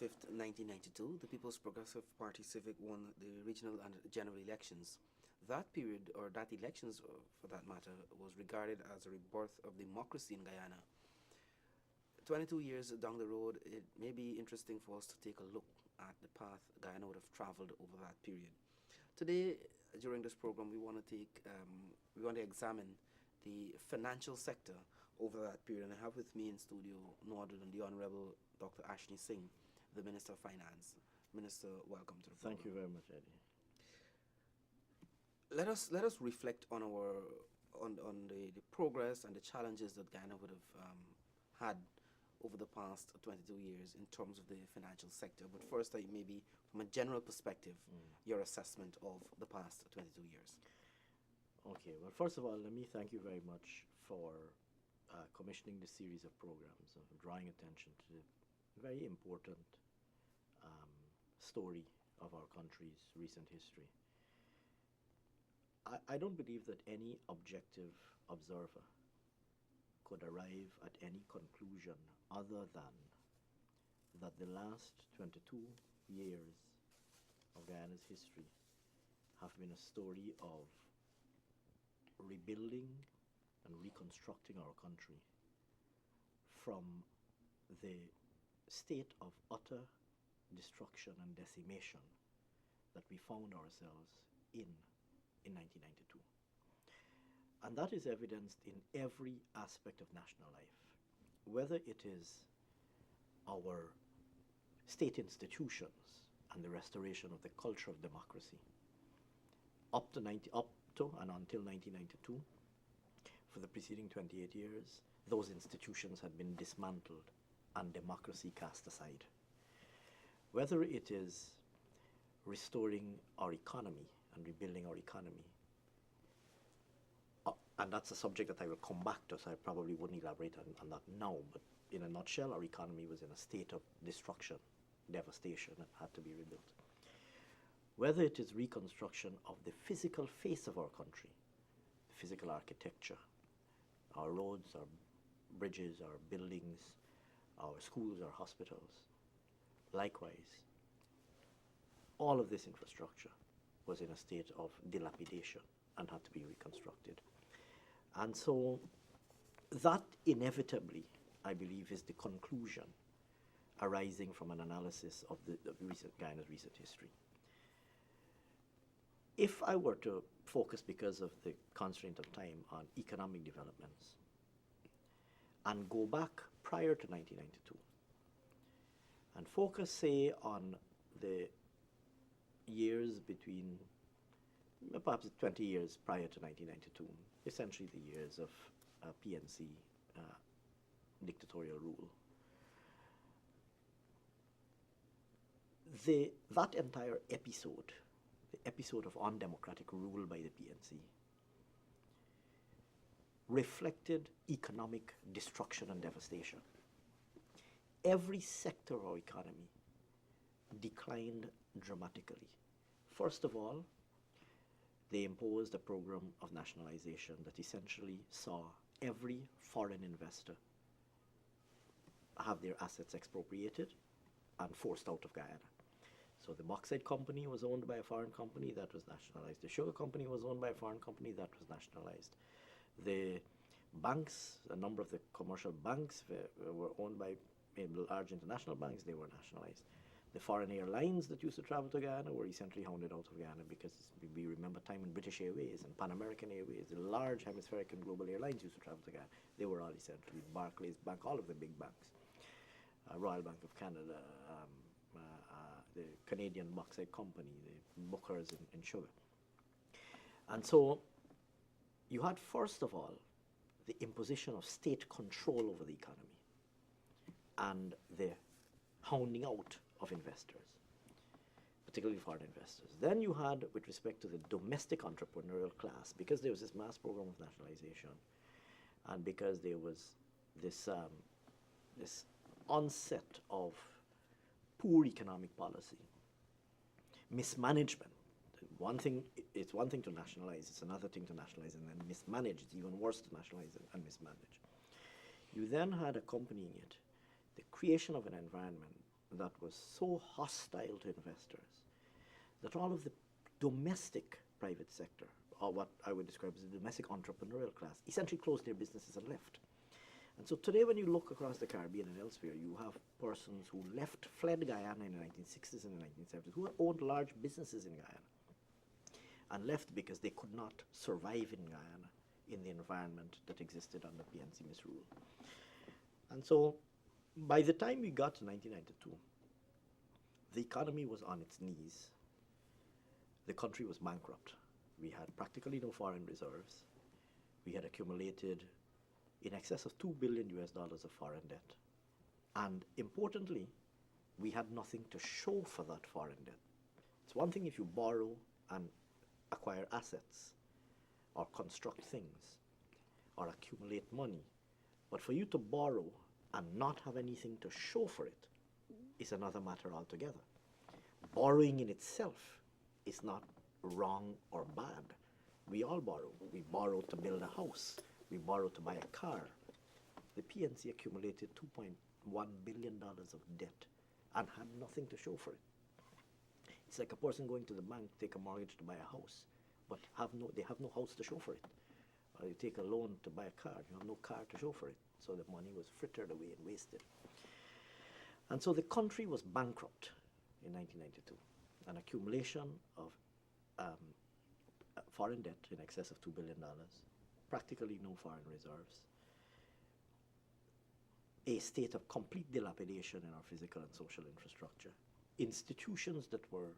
5th, 1992, the People's Progressive Party Civic won the regional and general elections. That period, or that elections for that matter, was regarded as a rebirth of democracy in Guyana. 22 years down the road, it may be interesting for us to take a look at the path Guyana would have traveled over that period. Today, during this program, we want to examine the financial sector over that period. And I have with me in studio no other than the Honorable Dr. Ashni Singh, the Minister of Finance. Minister, welcome to the program. Thank you very much, Eddie. Let us reflect on the progress and the challenges that Guyana would have had over the past 22 years in terms of the financial sector. But first, maybe from a general perspective, your assessment of the past 22 years. Okay, well, first of all, let me thank you very much for commissioning this series of programs, of drawing attention to the very important story of our country's recent history. I don't believe that any objective observer could arrive at any conclusion other than that the last 22 years of Guyana's history have been a story of rebuilding and reconstructing our country from the state of utter destruction and decimation that we found ourselves in 1992. And that is evidenced in every aspect of national life, whether it is our state institutions and the restoration of the culture of democracy up to and until 1992. For the preceding 28 years, those institutions had been dismantled and democracy cast aside. Whether it is restoring our economy and rebuilding our economy, and that's a subject that I will come back to, so I probably wouldn't elaborate on that now, but in a nutshell, our economy was in a state of destruction, devastation, and had to be rebuilt. Whether it is reconstruction of the physical face of our country, the physical architecture, our roads, our bridges, our buildings, our schools, our hospitals, likewise, all of this infrastructure was in a state of dilapidation and had to be reconstructed. And so that inevitably, I believe, is the conclusion arising from an analysis of Guyana's recent history. If I were to focus, because of the constraint of time, on economic developments and go back prior to 1992 and focus, say, on the years between perhaps 20 years prior to 1992, essentially the years of PNC dictatorial rule. That entire episode, the episode of undemocratic rule by the PNC, reflected economic destruction and devastation. Every sector of our economy declined dramatically. First of all, they imposed a program of nationalization that essentially saw every foreign investor have their assets expropriated and forced out of Guyana. So the bauxite company was owned by a foreign company, that was nationalized. The sugar company was owned by a foreign company, that was nationalized. The banks, a number of the commercial banks were owned by large international banks, they were nationalized. The foreign airlines that used to travel to Guyana were essentially hounded out of Guyana, because we remember time when British Airways and Pan American Airways, the large hemispheric and global airlines used to travel to Guyana. They were all essentially Barclays Bank, all of the big banks. Royal Bank of Canada, the Canadian Bauxite Company, the Bookers in sugar. And so you had, first of all, the imposition of state control over the economy and the hounding out of investors, particularly foreign investors. Then you had, with respect to the domestic entrepreneurial class, because there was this mass program of nationalization, and because there was this onset of poor economic policy, mismanagement. It's one thing to nationalize, it's another thing to nationalize and then mismanage. It's even worse to nationalize and mismanage. You then had accompanying it the creation of an environment that was so hostile to investors that all of the domestic private sector, or what I would describe as the domestic entrepreneurial class, essentially closed their businesses and left. And so today when you look across the Caribbean and elsewhere, you have persons who fled Guyana in the 1960s and the 1970s, who had owned large businesses in Guyana, and left because they could not survive in Guyana in the environment that existed under PNC misrule. And so by the time we got to 1992, the economy was on its knees. The country was bankrupt. We had practically no foreign reserves. We had accumulated in excess of $2 billion of foreign debt. And importantly, we had nothing to show for that foreign debt. It's one thing if you borrow and acquire assets, or construct things, or accumulate money. But for you to borrow and not have anything to show for it is another matter altogether. Borrowing in itself is not wrong or bad. We all borrow. We borrow to build a house. We borrow to buy a car. The PNC accumulated $2.1 billion of debt and had nothing to show for it. It's like a person going to the bank, take a mortgage to buy a house, but they have no house to show for it. Or you take a loan to buy a car, you have no car to show for it. So the money was frittered away and wasted. And so the country was bankrupt in 1992. An accumulation of foreign debt in excess of $2 billion, practically no foreign reserves, a state of complete dilapidation in our physical and social infrastructure, institutions that were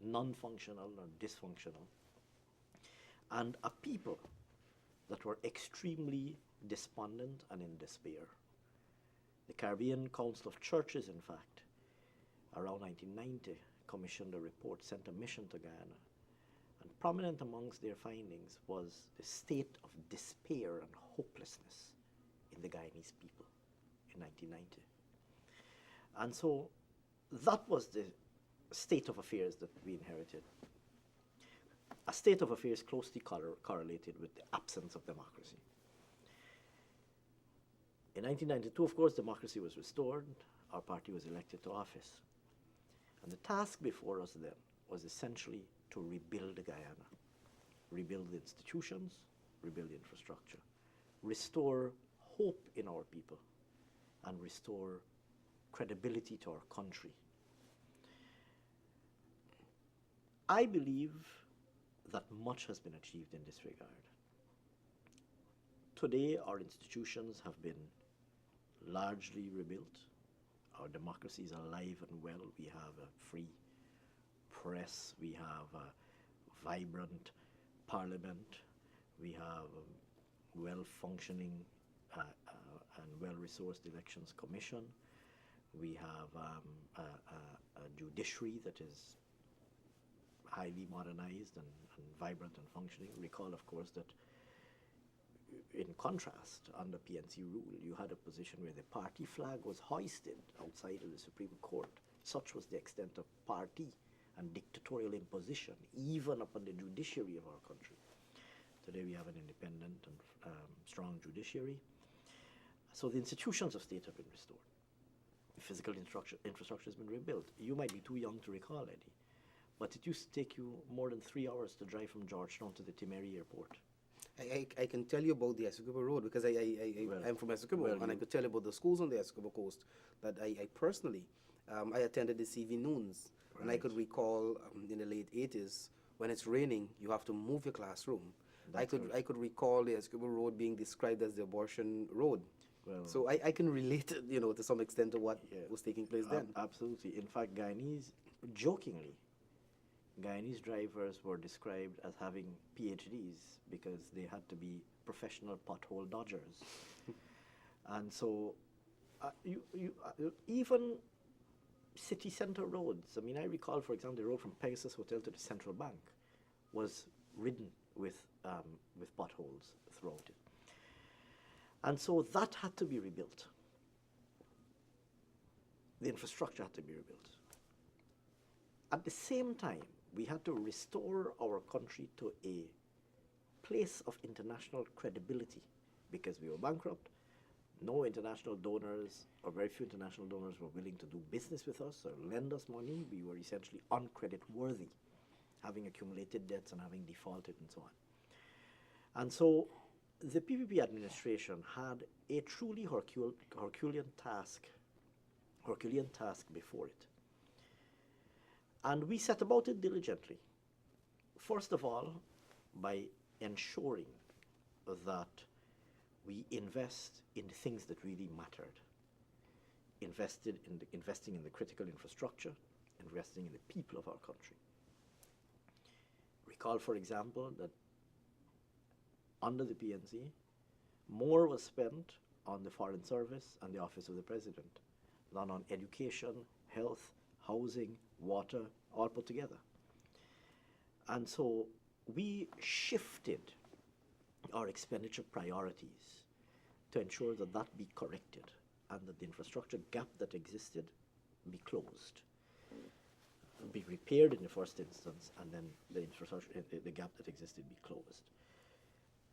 non-functional or dysfunctional, and a people that were extremely despondent and in despair. The Caribbean Council of Churches, in fact, around 1990, commissioned a report, sent a mission to Guyana, and prominent amongst their findings was the state of despair and hopelessness in the Guyanese people in 1990. And so that was the state of affairs that we inherited. A state of affairs closely correlated with the absence of democracy. In 1992, of course, democracy was restored. Our party was elected to office. And the task before us then was essentially to rebuild Guyana, rebuild the institutions, rebuild the infrastructure, restore hope in our people, and restore credibility to our country. I believe that much has been achieved in this regard. Today, our institutions have been largely rebuilt. Our democracy is alive and well. We have a free press. We have a vibrant parliament. We have a well-functioning and well-resourced elections commission. We have a judiciary that is highly modernized and vibrant and functioning. Recall, of course, that in contrast, under PNC rule, you had a position where the party flag was hoisted outside of the Supreme Court. Such was the extent of party and dictatorial imposition, even upon the judiciary of our country. Today we have an independent and strong judiciary. So the institutions of state have been restored. The physical infrastructure has been rebuilt. You might be too young to recall, Eddie, but it used to take you more than 3 hours to drive from Georgetown to the Timehri airport. I can tell you about the Essequibo Road because I'm from Essequibo, and I could tell you about the schools on the Essequibo coast that I personally, I attended the CV Noons, right. And I could recall in the late 80s, when it's raining, you have to move your classroom. I could recall the Essequibo Road being described as the abortion road. Well, so I can relate, to some extent to what was taking place then. Absolutely. In fact, jokingly, Guyanese drivers were described as having PhDs because they had to be professional pothole dodgers. And so even city center roads, I recall, for example, the road from Pegasus Hotel to the Central Bank was ridden with potholes throughout it. And so that had to be rebuilt. The infrastructure had to be rebuilt. At the same time, we had to restore our country to a place of international credibility because we were bankrupt. No international donors, or very few international donors, were willing to do business with us or lend us money. We were essentially uncredit worthy, having accumulated debts and having defaulted and so on. And so the PPP administration had a truly Herculean task before it. And we set about it diligently. First of all, by ensuring that we invest in the things that really mattered. Investing in the critical infrastructure, investing in the people of our country. Recall, for example, that under the PNC, more was spent on the Foreign Service and the Office of the President than on education, health, housing, water, all put together. And so we shifted our expenditure priorities to ensure that that be corrected and that the infrastructure gap that existed be closed, be repaired in the first instance, and then the infrastructure, the gap that existed be closed.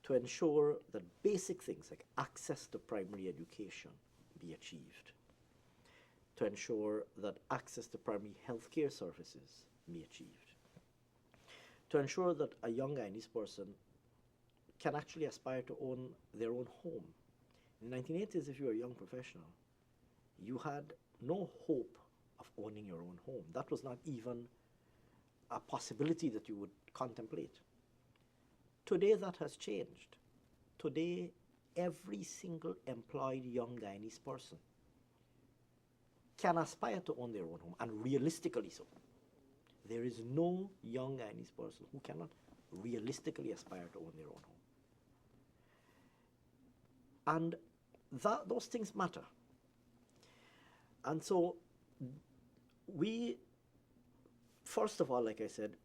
To ensure that basic things like access to primary education be achieved. To ensure that access to primary healthcare services be achieved. To ensure that a young Guyanese person can actually aspire to own their own home. In the 1980s, if you were a young professional, you had no hope of owning your own home. That was not even a possibility that you would contemplate. Today, that has changed. Today, every single employed young Guyanese person can aspire to own their own home, and realistically so. There is no young Guyanese person who cannot realistically aspire to own their own home. And those things matter. And so we, first of all, like I said,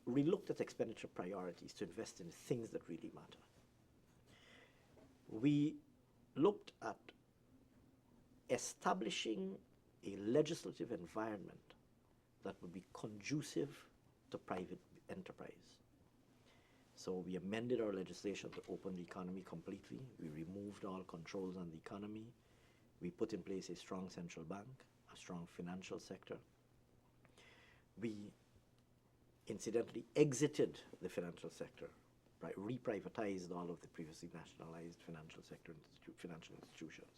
we looked at expenditure priorities to invest in things that really matter. We looked at establishing a legislative environment that would be conducive to private enterprise. So we amended our legislation to open the economy completely. We removed all controls on the economy. We put in place a strong central bank, a strong financial sector. We incidentally exited the financial sector, reprivatized all of the previously nationalized financial sector financial institutions.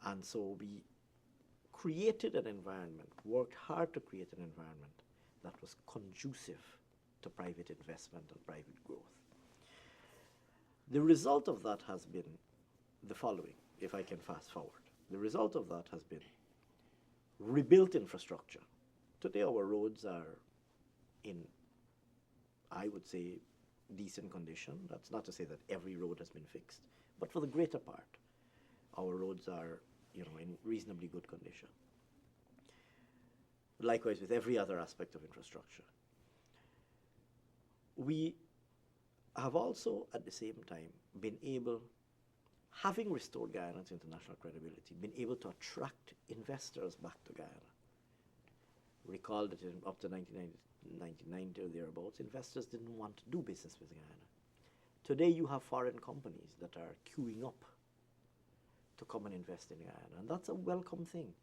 And so we created an environment, worked hard to create an environment that was conducive to private investment and private growth. The result of that has been the following, if I can fast forward. The result of that has been rebuilt infrastructure. Today our roads are in, I would say, decent condition. That's not to say that every road has been fixed, but for the greater part, our roads are, in reasonably good condition. Likewise with every other aspect of infrastructure. We have also, at the same time, been able, having restored Guyana's international credibility, been able to attract investors back to Guyana. Recall that up to 1990 or thereabouts, investors didn't want to do business with Guyana. Today you have foreign companies that are queuing up to come and invest in Guyana, and that's a welcome thing.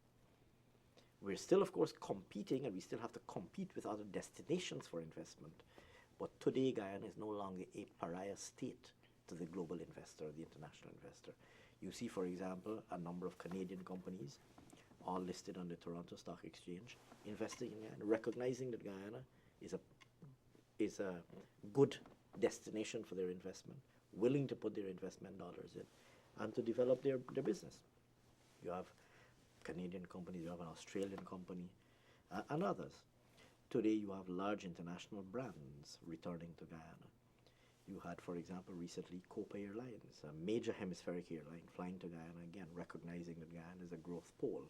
We're still, of course, competing, and we still have to compete with other destinations for investment. But today, Guyana is no longer a pariah state to the global investor, the international investor. You see, for example, a number of Canadian companies, all listed on the Toronto Stock Exchange, investing in Guyana, recognizing that Guyana is a good destination for their investment, willing to put their investment dollars in, and to develop their business. You have Canadian companies, you have an Australian company, and others. Today you have large international brands returning to Guyana. You had, for example, recently Copa Airlines, a major hemispheric airline, flying to Guyana again, recognizing that Guyana is a growth pole.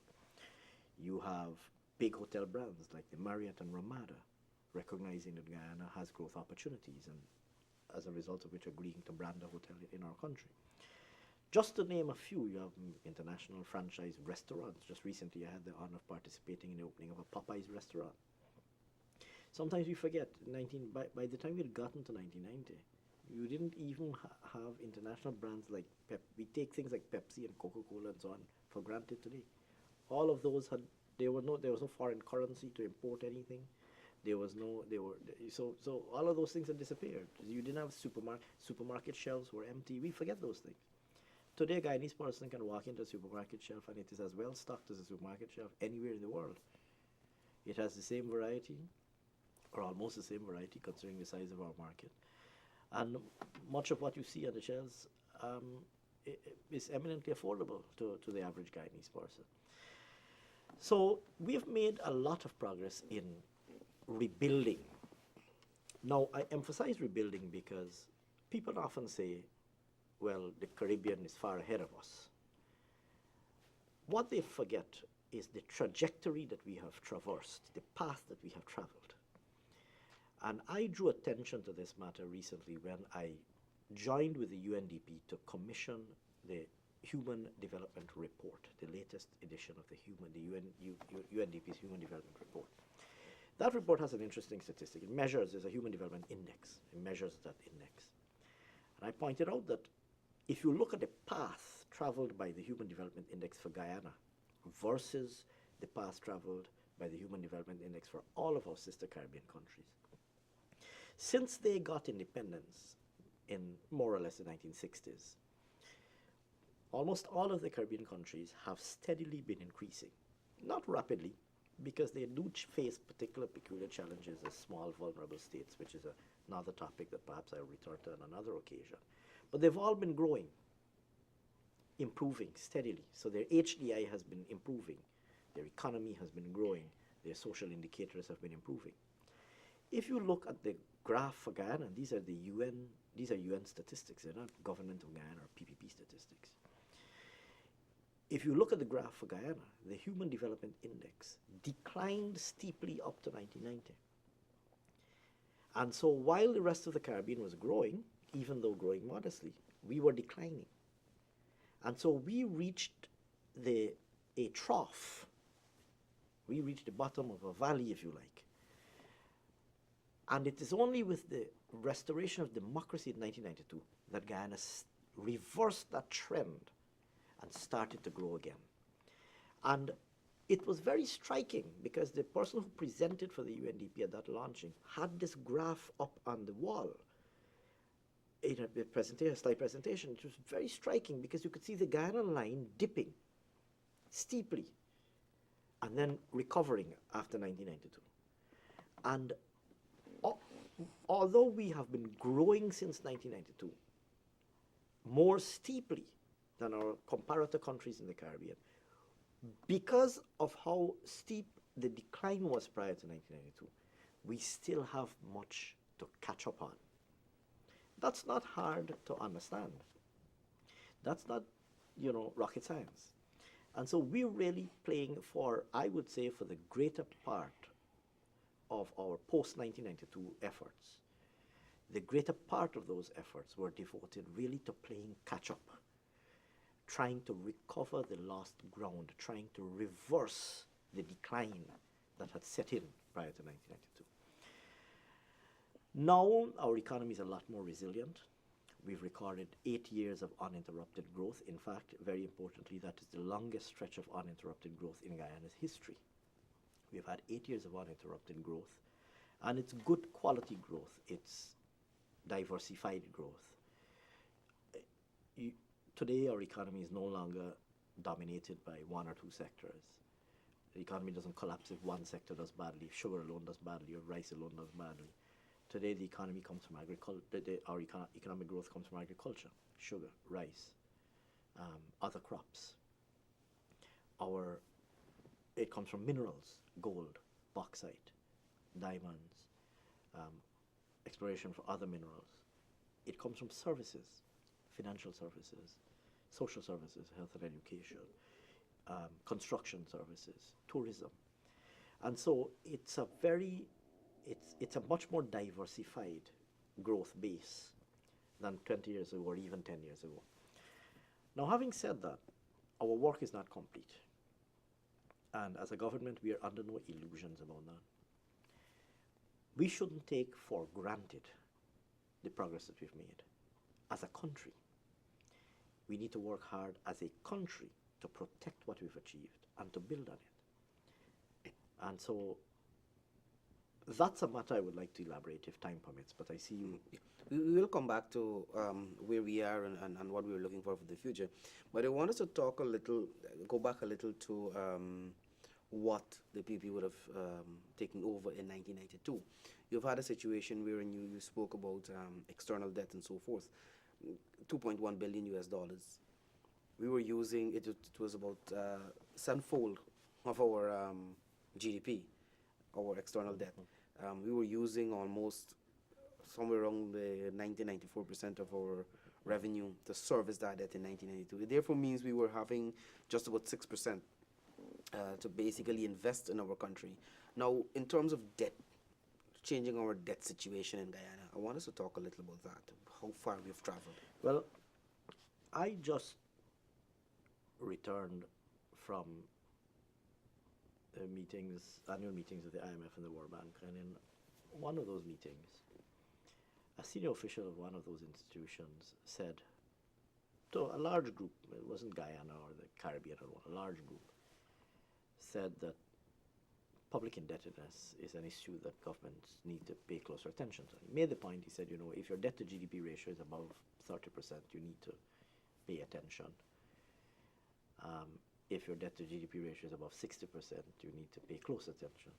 You have big hotel brands like the Marriott and Ramada, recognizing that Guyana has growth opportunities, and as a result of which agreeing to brand a hotel in our country. Just to name a few, you have international franchise restaurants. Just recently I had the honor of participating in the opening of a Popeyes restaurant. Sometimes we forget, by the time we had gotten to 1990, You didn't even have international brands like We take things like Pepsi and Coca-Cola and so on for granted today. All of those had there was no foreign currency to import anything. There was no they were so all of those things had disappeared. You didn't have supermarket shelves were empty. We forget those things. Today, a Guyanese person can walk into a supermarket shelf and it is as well stocked as a supermarket shelf anywhere in the world. It has the same variety, or almost the same variety, considering the size of our market. And much of what you see on the shelves is eminently affordable to the average Guyanese person. So we've made a lot of progress in rebuilding. Now, I emphasize rebuilding because people often say, well, the Caribbean is far ahead of us. What they forget is the trajectory that we have traversed, the path that we have traveled. And I drew attention to this matter recently when I joined with the UNDP to commission the Human Development Report, the latest edition of the UNDP's Human Development Report. That report has an interesting statistic. It measures, there's a Human Development Index. It measures that index. And I pointed out that if you look at the path traveled by the Human Development Index for Guyana versus the path traveled by the Human Development Index for all of our sister Caribbean countries, since they got independence in more or less the 1960s, almost all of the Caribbean countries have steadily been increasing. Not rapidly, because they do face particular peculiar challenges as small vulnerable states, which is another topic that perhaps I'll return to on another occasion. But they've all been growing, improving steadily. So their HDI has been improving, their economy has been growing, their social indicators have been improving. If you look at the graph for Guyana, these are UN statistics, they're not Government of Guyana or PPP statistics. If you look at the graph for Guyana, the Human Development Index declined steeply up to 1990. And so while the rest of the Caribbean was growing, even though growing modestly, we were declining. And so we reached a trough. We reached the bottom of a valley, if you like. And it is only with the restoration of democracy in 1992 that Guyana reversed that trend and started to grow again. And it was very striking because the person who presented for the UNDP at that launching had this graph up on the wall in a slide presentation. It was very striking because you could see the Guyana line dipping steeply and then recovering after 1992. And although we have been growing since 1992, more steeply than our comparator countries in the Caribbean, because of how steep the decline was prior to 1992, we still have much to catch up on. That's not hard to understand. That's not, rocket science. And so we're really playing for, I would say, for the greater part of our post-1992 efforts. The greater part of those efforts were devoted really to playing catch-up, trying to recover the lost ground, trying to reverse the decline that had set in prior to 1992. Now our economy is a lot more resilient. We've recorded 8 years of uninterrupted growth. In fact, very importantly, that is the longest stretch of uninterrupted growth in Guyana's history. We've had 8 years of uninterrupted growth, and it's good quality growth. It's diversified growth. Today, our economy is no longer dominated by one or two sectors. The economy doesn't collapse if one sector does badly, if sugar alone does badly, or rice alone does badly. Today, the economy comes from agriculture. Our economic growth comes from agriculture, sugar, rice, other crops. It comes from minerals, gold, bauxite, diamonds, exploration for other minerals. It comes from services, financial services, social services, health and education, construction services, tourism. And so it's a much more diversified growth base than 20 years ago or even 10 years ago. Now, having said that, our work is not complete. And as a government, we are under no illusions about that. We shouldn't take for granted the progress that we've made as a country. We need to work hard as a country to protect what we've achieved and to build on it. And so that's a matter I would like to elaborate if time permits, but I see you. We will come back to where we are and what we're looking for the future. But I want us to talk a little, go back a little to what the PP would have taken over in 1992. You've had a situation wherein you spoke about external debt and so forth, 2.1 billion US dollars. We were using it, it was about sevenfold of our GDP, our external debt. We were using almost somewhere around the 90-94% of our revenue to service that debt in 1992. It therefore means we were having just about 6% to basically invest in our country. Now, in terms of debt, changing our debt situation in Guyana, I want us to talk a little about that, how far we've traveled. Well, I just returned from annual meetings of the IMF and the World Bank, and in one of those meetings, a senior official of one of those institutions said to a large group, it wasn't Guyana or the Caribbean or a large group, said that public indebtedness is an issue that governments need to pay closer attention to. He made the point, he said, if your debt to GDP ratio is above 30%, you need to pay attention. If your debt to GDP ratio is above 60%, you need to pay close attention.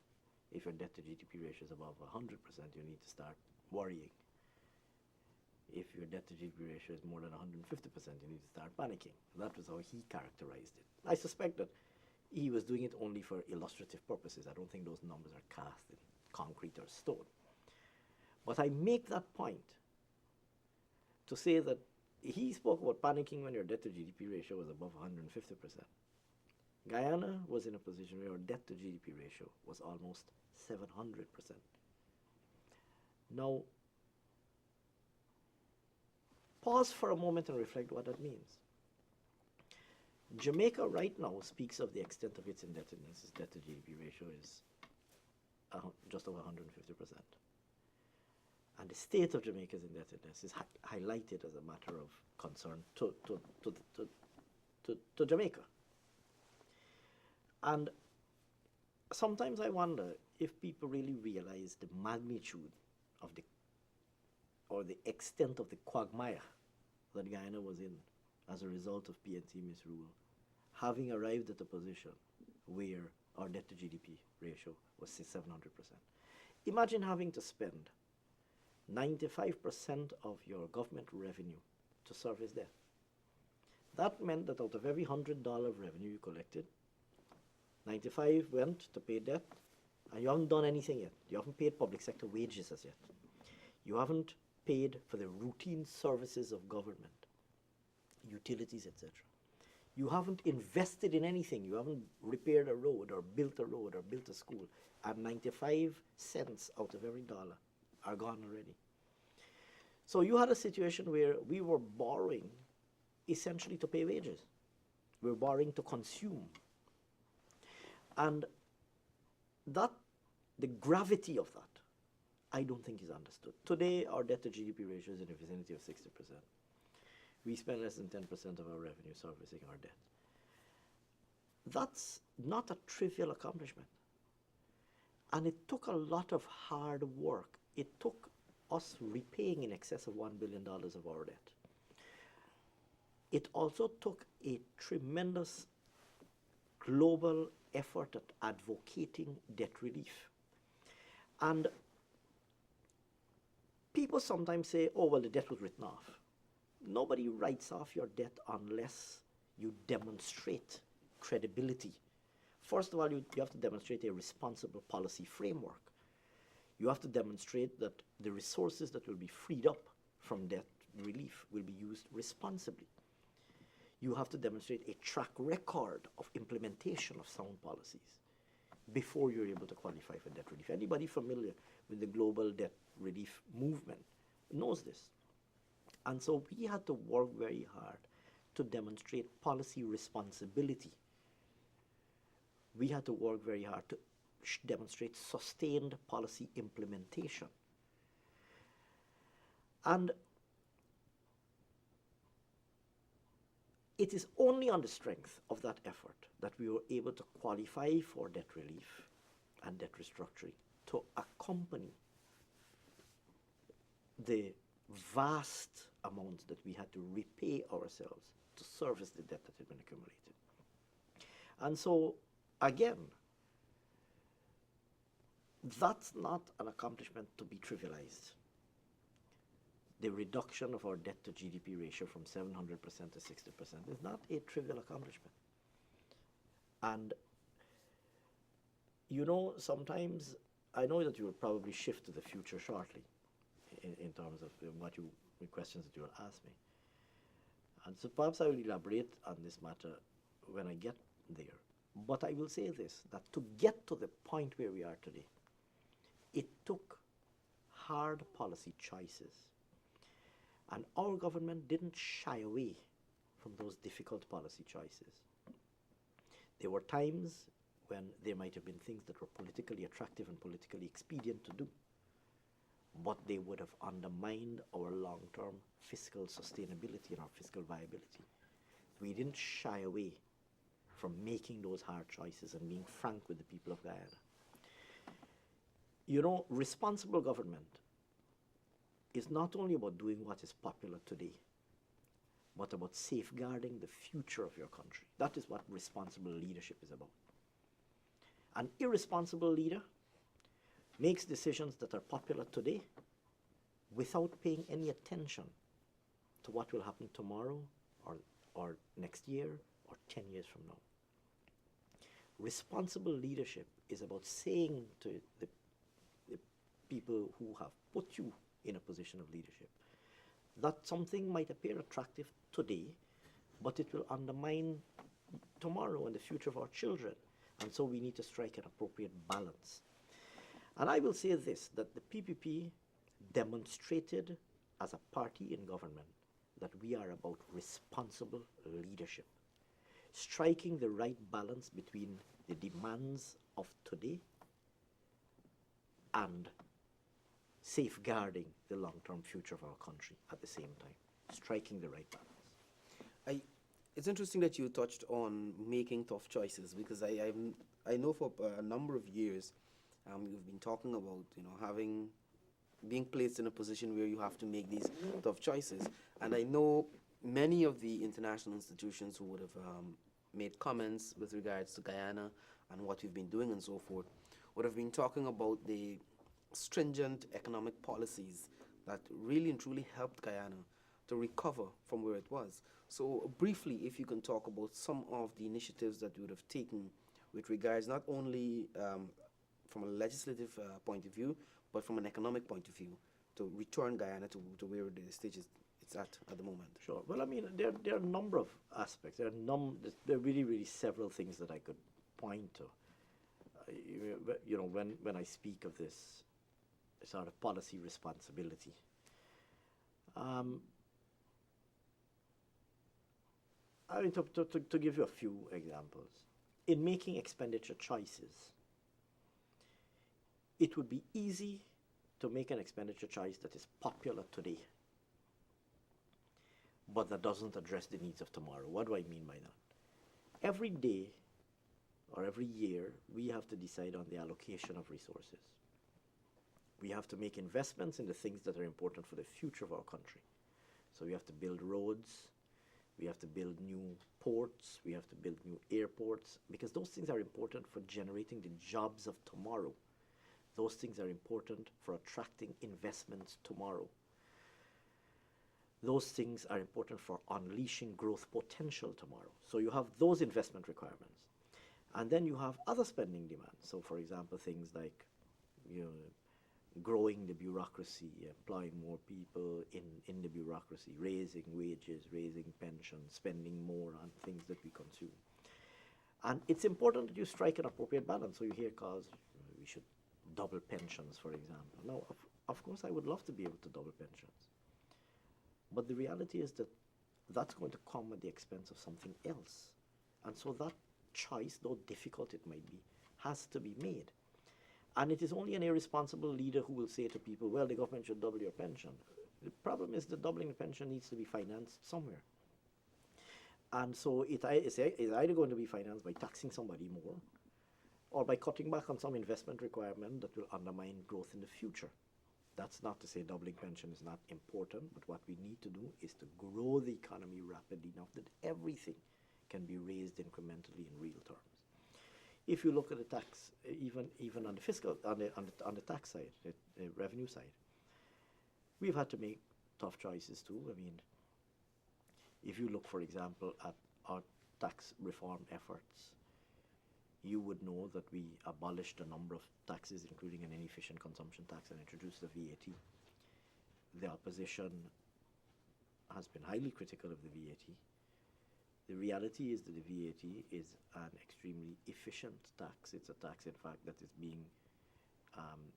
If your debt to GDP ratio is above 100%, you need to start worrying. If your debt to GDP ratio is more than 150%, you need to start panicking. That was how he characterized it. I suspect that he was doing it only for illustrative purposes. I don't think those numbers are cast in concrete or stone. But I make that point to say that he spoke about panicking when your debt to GDP ratio was above 150%. Guyana was in a position where our debt to GDP ratio was almost 700%. Now, pause for a moment and reflect what that means. Jamaica right now speaks of the extent of its indebtedness. Its debt to GDP ratio is just over 150%. And the state of Jamaica's indebtedness is highlighted as a matter of concern to Jamaica. And sometimes I wonder if people really realize the magnitude of the extent of the quagmire that Guyana was in as a result of PNC misrule, having arrived at a position where our debt to GDP ratio was 700%. Imagine having to spend 95% of your government revenue to service debt. That meant that out of every $100 of revenue you collected, 95 went to pay debt, and you haven't done anything yet. You haven't paid public sector wages as yet. You haven't paid for the routine services of government, utilities, etc. You haven't invested in anything. You haven't repaired a road or built a school, and 95 cents out of every dollar are gone already. So you had a situation where we were borrowing essentially to pay wages. We were borrowing to consume. And the gravity of that, I don't think is understood. Today, our debt to GDP ratio is in the vicinity of 60%. We spend less than 10% of our revenue servicing our debt. That's not a trivial accomplishment. And it took a lot of hard work. It took us repaying in excess of $1 billion of our debt. It also took a tremendous global effort at advocating debt relief. And people sometimes say, oh, well, the debt was written off. Nobody writes off your debt unless you demonstrate credibility. First of all, you have to demonstrate a responsible policy framework. You have to demonstrate that the resources that will be freed up from debt relief will be used responsibly. You have to demonstrate a track record of implementation of sound policies before you're able to qualify for debt relief. Anybody familiar with the global debt relief movement knows this. And so we had to work very hard to demonstrate policy responsibility. We had to work very hard to demonstrate sustained policy implementation. And it is only on the strength of that effort that we were able to qualify for debt relief and debt restructuring to accompany the vast amounts that we had to repay ourselves to service the debt that had been accumulated. And so, again, that's not an accomplishment to be trivialized. The reduction of our debt to GDP ratio from 700% to 60% is not a trivial accomplishment. And, you know, sometimes, I know that you will probably shift to the future shortly in terms of the questions that you will ask me. And so perhaps I will elaborate on this matter when I get there. But I will say this, that to get to the point where we are today, it took hard policy choices. And our government didn't shy away from those difficult policy choices. There were times when there might have been things that were politically attractive and politically expedient to do, but they would have undermined our long-term fiscal sustainability and our fiscal viability. We didn't shy away from making those hard choices and being frank with the people of Guyana. You know, responsible government is not only about doing what is popular today, but about safeguarding the future of your country. That is what responsible leadership is about. An irresponsible leader makes decisions that are popular today without paying any attention to what will happen tomorrow or next year or 10 years from now. Responsible leadership is about saying to the people who have put you in a position of leadership that something might appear attractive today, but it will undermine tomorrow and the future of our children. And so we need to strike an appropriate balance. And I will say this, that the PPP demonstrated as a party in government that we are about responsible leadership, striking the right balance between the demands of today and safeguarding the long-term future of our country at the same time, striking the right balance. It's interesting that you touched on making tough choices, because I know for a number of years you've been talking about, you know, being placed in a position where you have to make these tough choices. And I know many of the international institutions who would have made comments with regards to Guyana and what we've been doing and so forth would have been talking about the stringent economic policies that really and truly helped Guyana to recover from where it was. So briefly, if you can talk about some of the initiatives that you would have taken with regards not only from a legislative point of view, but from an economic point of view, to return Guyana to where the stage it's at the moment. Sure. Well, I mean, there are a number of aspects. There are really, really several things that I could point to. You know, when I speak of this sort of policy responsibility, I mean, to give you a few examples, in making expenditure choices, it would be easy to make an expenditure choice that is popular today, but that doesn't address the needs of tomorrow. What do I mean by that? Every day or every year, we have to decide on the allocation of resources. We have to make investments in the things that are important for the future of our country. So we have to build roads, we have to build new ports, we have to build new airports, because those things are important for generating the jobs of tomorrow. Those things are important for attracting investments tomorrow. Those things are important for unleashing growth potential tomorrow. So you have those investment requirements. And then you have other spending demands. So for example, things like, you know, growing the bureaucracy, employing more people in the bureaucracy, raising wages, raising pensions, spending more on things that we consume. And it's important that you strike an appropriate balance. So you hear calls, we should double pensions, for example. Now, of course, I would love to be able to double pensions. But the reality is that that's going to come at the expense of something else. And so that choice, though difficult it might be, has to be made. And it is only an irresponsible leader who will say to people, well, the government should double your pension. The problem is that doubling the pension needs to be financed somewhere. And so it's either going to be financed by taxing somebody more or by cutting back on some investment requirement that will undermine growth in the future. That's not to say doubling pension is not important, but what we need to do is to grow the economy rapidly enough that everything can be raised incrementally in real terms. If you look at the tax, even on the fiscal, on the tax side, the revenue side, we've had to make tough choices too. I mean, if you look, for example, at our tax reform efforts, you would know that we abolished a number of taxes, including an inefficient consumption tax, and introduced the VAT. The opposition has been highly critical of the VAT. The reality is that the VAT is an extremely efficient tax. It's a tax, in fact, that is being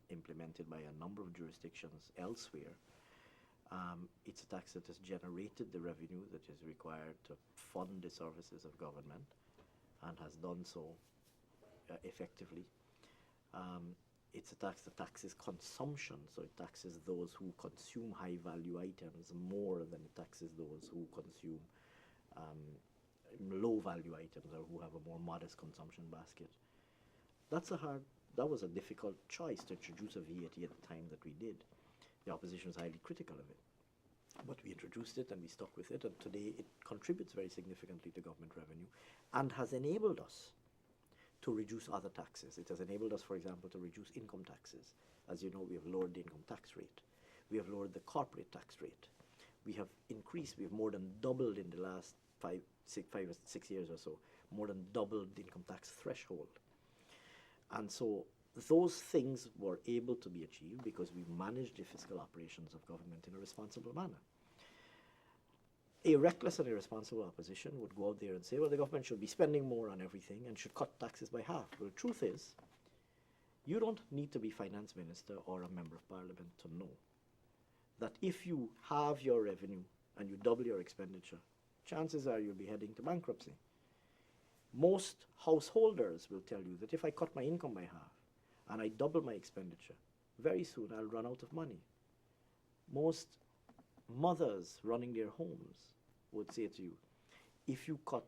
implemented by a number of jurisdictions elsewhere. It's a tax that has generated the revenue that is required to fund the services of government and has done so effectively. It's a tax that taxes consumption, so it taxes those who consume high-value items more than it taxes those who consume low-value items or who have a more modest consumption basket. That was a difficult choice to introduce a VAT at the time that we did. The opposition was highly critical of it. But we introduced it and we stuck with it, and today it contributes very significantly to government revenue and has enabled us to reduce other taxes. It has enabled us, for example, to reduce income taxes. As you know, we have lowered the income tax rate. We have lowered the corporate tax rate. We have more than doubled in the last 5 or 6 years or so, more than doubled the income tax threshold. And so those things were able to be achieved because we managed the fiscal operations of government in a responsible manner. A reckless and irresponsible opposition would go out there and say, well, the government should be spending more on everything and should cut taxes by half. Well, the truth is, you don't need to be finance minister or a member of parliament to know that if you have your revenue and you double your expenditure, chances are you'll be heading to bankruptcy. Most householders will tell you that if I cut my income by half and I double my expenditure, very soon I'll run out of money. Most mothers running their homes would say to you, if you cut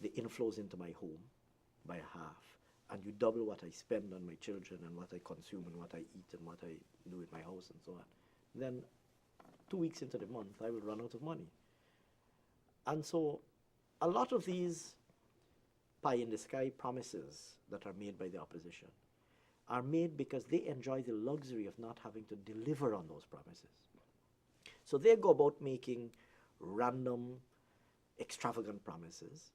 the inflows into my home by half and you double what I spend on my children and what I consume and what I eat and what I do in my house and so on, then 2 weeks into the month I will run out of money. And so a lot of these pie-in-the-sky promises that are made by the opposition are made because they enjoy the luxury of not having to deliver on those promises. So they go about making random, extravagant promises,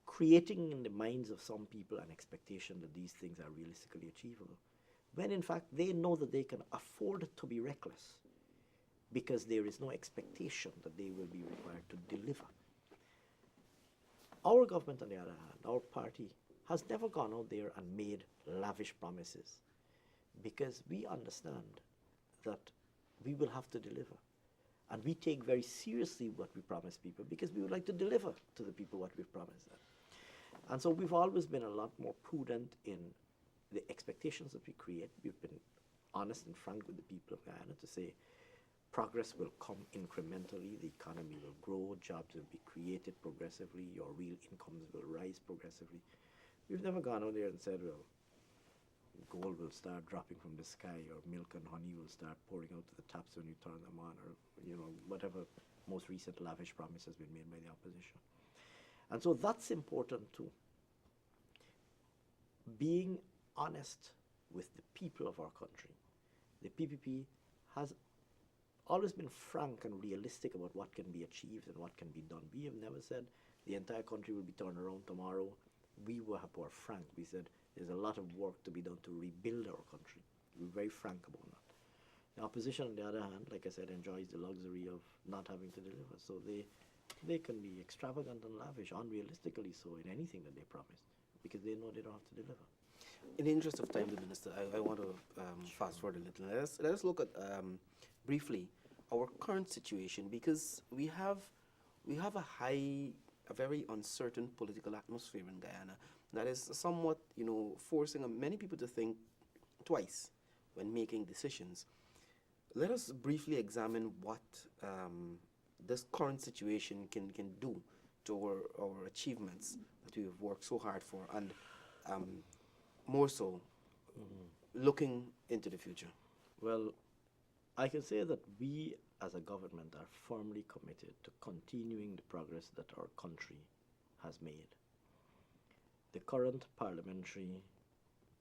creating in the minds of some people an expectation that these things are realistically achievable, when in fact they know that they can afford to be reckless because there is no expectation that they will be required to deliver. Our government, on the other hand, our party, has never gone out there and made lavish promises because we understand that we will have to deliver. And we take very seriously what we promise people because we would like to deliver to the people what we've promised them. And so we've always been a lot more prudent in the expectations that we create. We've been honest and frank with the people of Guyana to say progress will come incrementally, the economy will grow, jobs will be created progressively, your real incomes will rise progressively. We've never gone out there and said, well, gold will start dropping from the sky or milk and honey will start pouring out of the taps when you turn them on, or whatever most recent lavish promise has been made by the opposition. And so that's important too. Being honest with the people of our country. The PPP has always been frank and realistic about what can be achieved and what can be done. We have never said the entire country will be turned around tomorrow. We were frank. We said there's a lot of work to be done to rebuild our country. We're very frank about that. The opposition, on the other hand, like I said, enjoys the luxury of not having to deliver. So they can be extravagant and lavish, unrealistically so, in anything that they promise, because they know they don't have to deliver. In the interest of time, the Minister, I want to fast forward a little. Let us look at briefly our current situation, because we have a very uncertain political atmosphere in Guyana that is somewhat, forcing many people to think twice when making decisions. Let us briefly examine what this current situation can do to our achievements that we have worked so hard for, and um, more so, looking into the future. Well, I can say that we as a government are firmly committed to continuing the progress that our country has made. The current parliamentary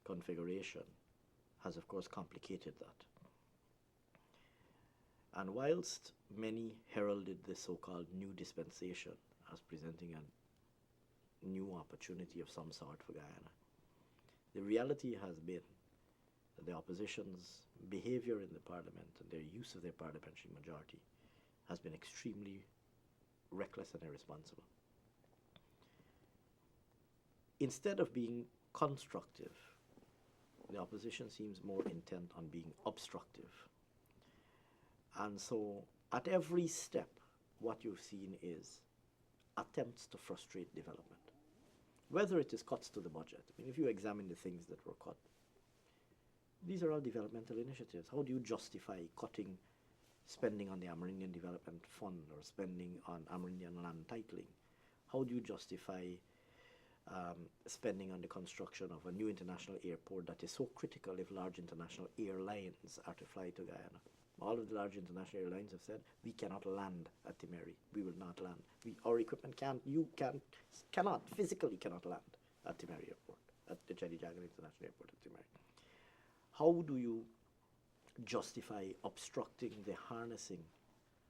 configuration has, of course, complicated that. And whilst many heralded the so-called new dispensation as presenting a new opportunity of some sort for Guyana, the reality has been that the opposition's behavior in the parliament and their use of their parliamentary majority has been extremely reckless and irresponsible. Instead of being constructive, the opposition seems more intent on being obstructive. And so at every step, what you've seen is attempts to frustrate development. Whether it is cuts to the budget. I mean, if you examine the things that were cut, these are all developmental initiatives. How do you justify cutting spending on the Amerindian Development Fund or spending on Amerindian land titling? How do you justify spending on the construction of a new international airport that is so critical if large international airlines are to fly to Guyana? All of the large international airlines have said, we cannot land at Timeri. We will not land. Our equipment cannot, physically cannot land at Timeri Airport, at the Cheddi Jagan International Airport at Timeri. How do you justify obstructing the harnessing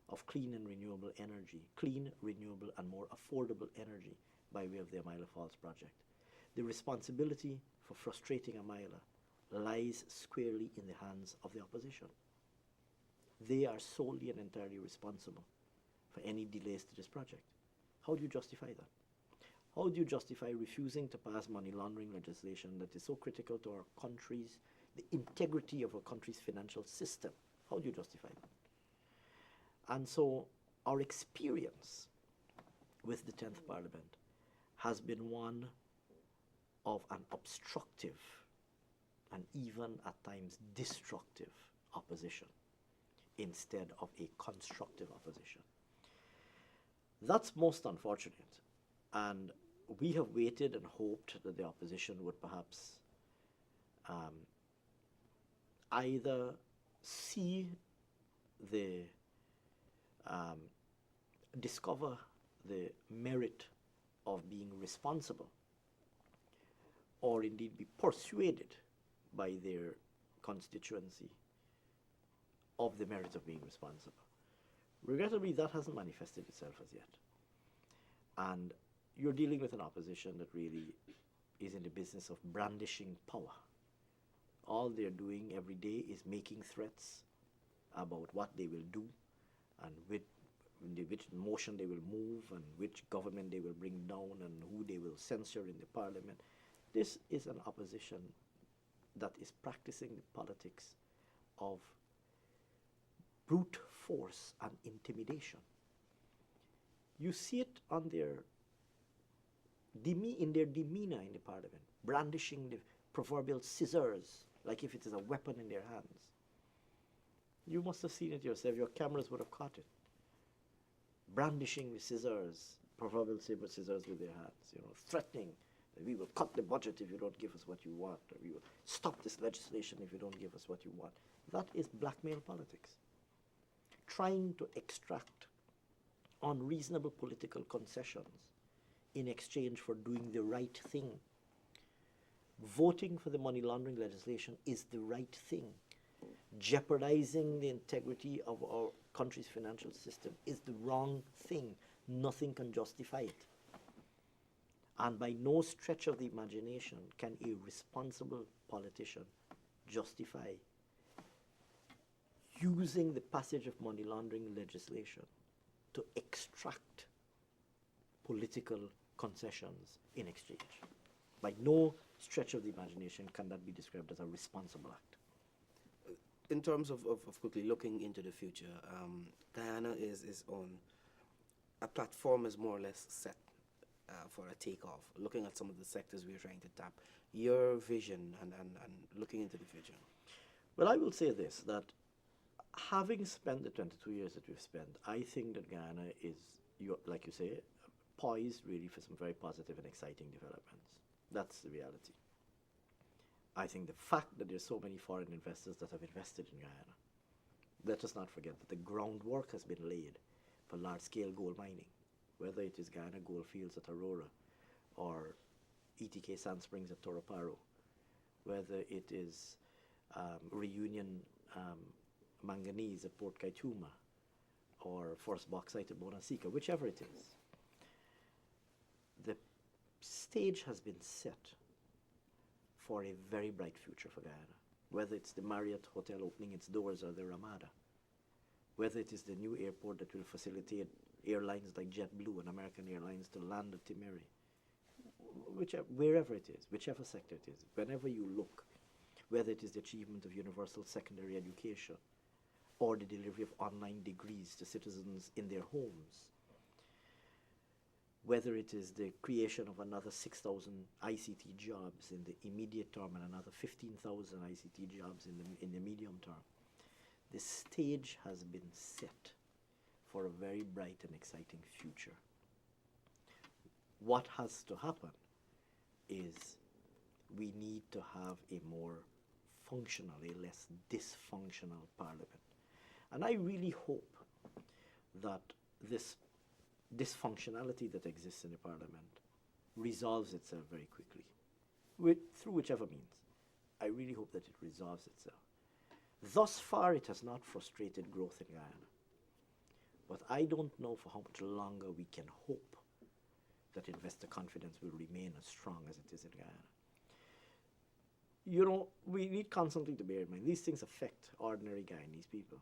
of clean and renewable energy, clean, renewable, and more affordable energy by way of the Amila Falls project? The responsibility for frustrating Amila lies squarely in the hands of the opposition. They are solely and entirely responsible for any delays to this project. How do you justify that? How do you justify refusing to pass money laundering legislation that is so critical to our country's, the integrity of our country's financial system? How do you justify that? And so our experience with the 10th Parliament has been one of an obstructive and even at times destructive opposition instead of a constructive opposition. That's most unfortunate, and we have waited and hoped that the opposition would perhaps either see the discover the merit of being responsible, or indeed be persuaded by their constituency of the merit of being responsible. Regrettably, that hasn't manifested itself as yet. And you're dealing with an opposition that really is in the business of brandishing power. All they're doing every day is making threats about what they will do and which motion they will move and which government they will bring down and who they will censure in the parliament. This is an opposition that is practicing the politics of brute force and intimidation. You see it on their in their demeanor in the parliament, brandishing the proverbial scissors like if it is a weapon in their hands. You must have seen it yourself. Your cameras would have caught it. Brandishing the scissors, proverbial saber scissors with their hands, threatening that we will cut the budget if you don't give us what you want, or we will stop this legislation if you don't give us what you want. That is blackmail politics. Trying to extract unreasonable political concessions in exchange for doing the right thing. Voting for the money laundering legislation is the right thing. Jeopardizing the integrity of our country's financial system is the wrong thing. Nothing can justify it. And by no stretch of the imagination can a responsible politician justify using the passage of money laundering legislation to extract political concessions in exchange. By no stretch of the imagination can that be described as a responsible act. In terms of quickly looking into the future, Guyana is on a platform is more or less set. for a takeoff, looking at some of the sectors we're trying to tap, your vision and looking into the future? Well, I will say this, that having spent the 22 years that we've spent, I think that Guyana is, like you say, poised really for some very positive and exciting developments. That's the reality. I think the fact that there's so many foreign investors that have invested in Guyana, let us not forget that the groundwork has been laid for large-scale gold mining, whether it is Guyana Goldfields at Aurora or ETK Sand Springs at Toroparo, whether it is Reunion Manganese at Port Kaituma or First Bauxite at Bonansica, whichever it is. The stage has been set for a very bright future for Guyana, whether it's the Marriott Hotel opening its doors or the Ramada, whether it is the new airport that will facilitate airlines like JetBlue and American Airlines to land at Timeri, wherever it is, whichever sector it is, whenever you look, whether it is the achievement of universal secondary education or the delivery of online degrees to citizens in their homes, whether it is the creation of another 6,000 ICT jobs in the immediate term and another 15,000 ICT jobs in the medium term. The stage has been set for a very bright and exciting future. What has to happen is we need to have a more functional, a less dysfunctional parliament. And I really hope that this dysfunctionality that exists in the parliament resolves itself very quickly, through whichever means. I really hope that it resolves itself. Thus far, it has not frustrated growth in Guyana. But I don't know for how much longer we can hope that investor confidence will remain as strong as it is in Guyana. You know, we need constantly to bear in mind, these things affect ordinary Guyanese people.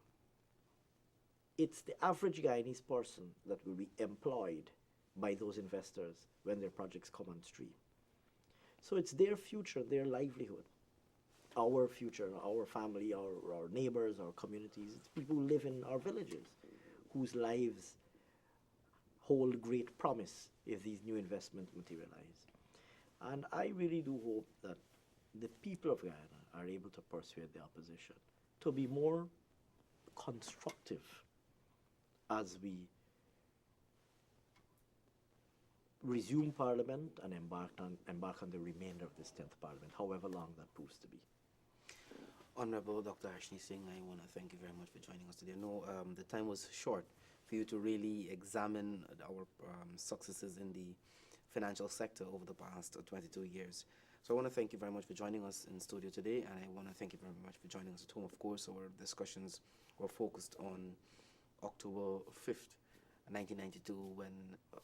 It's the average Guyanese person that will be employed by those investors when their projects come on stream. So it's their future, their livelihood, our future, our family, our neighbors, our communities. It's people who live in our villages, whose lives hold great promise if these new investments materialize. And I really do hope that the people of Guyana are able to persuade the opposition to be more constructive as we resume Parliament and embark on the remainder of this 10th Parliament, however long that proves to be. Honorable Dr. Ashni Singh, I want to thank you very much for joining us today. I know the time was short for you to really examine our successes in the financial sector over the past 22 years. So I want to thank you very much for joining us in studio today, and I want to thank you very much for joining us at home. Of course, our discussions were focused on October 5th, 1992, when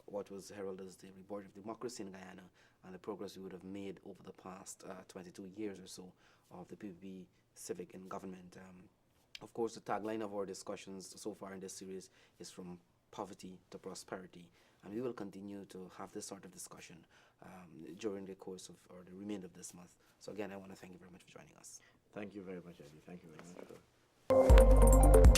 what was heralded as the rebirth of democracy in Guyana and the progress we would have made over the past 22 years or so of the PPP civic and government. Of course, the tagline of our discussions so far in this series is from poverty to prosperity, and we will continue to have this sort of discussion during the course of, or the remainder of this month. So again, I want to thank you very much for joining us. Thank you very much, Eddie. Thank you very much.